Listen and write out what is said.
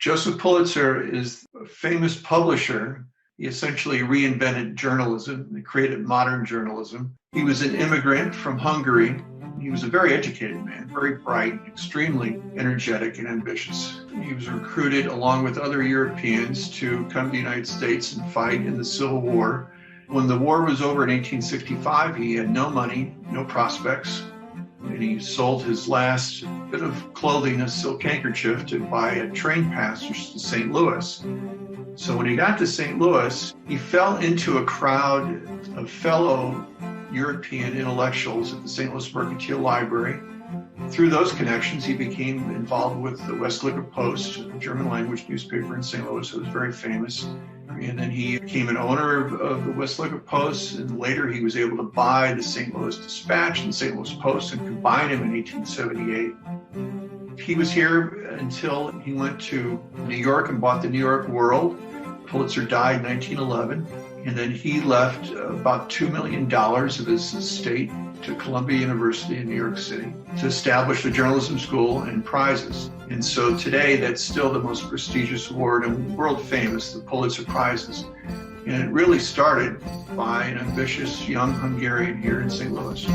Joseph Pulitzer is a famous publisher. He essentially reinvented journalism and created modern journalism. He was an immigrant from Hungary. He was a very educated man, very bright, extremely energetic and ambitious. He was recruited along with other Europeans to come to the United States and fight in the Civil War. When the war was over in 1865, he had no money, no prospects, and he sold his last bit of clothing, a silk handkerchief, to buy a train passage to St. Louis. So when he got to St. Louis, he fell into a crowd of fellow European intellectuals at the St. Louis Mercantile Library. Through those connections, he became involved with the Westlicher Post, a German language newspaper in St. Louis. It was very famous. And then he became an owner of the Westlicher Post, and later he was able to buy the St. Louis Dispatch and the St. Louis Post and combine them in 1878. He was here until he went to New York and bought the New York World. Pulitzer died in 1911, and then he left about $2 million of his estate to Columbia University in New York City to establish the journalism school and prizes. And so today, that's still the most prestigious award and world famous, the Pulitzer Prizes. And it really started by an ambitious young Hungarian here in St. Louis.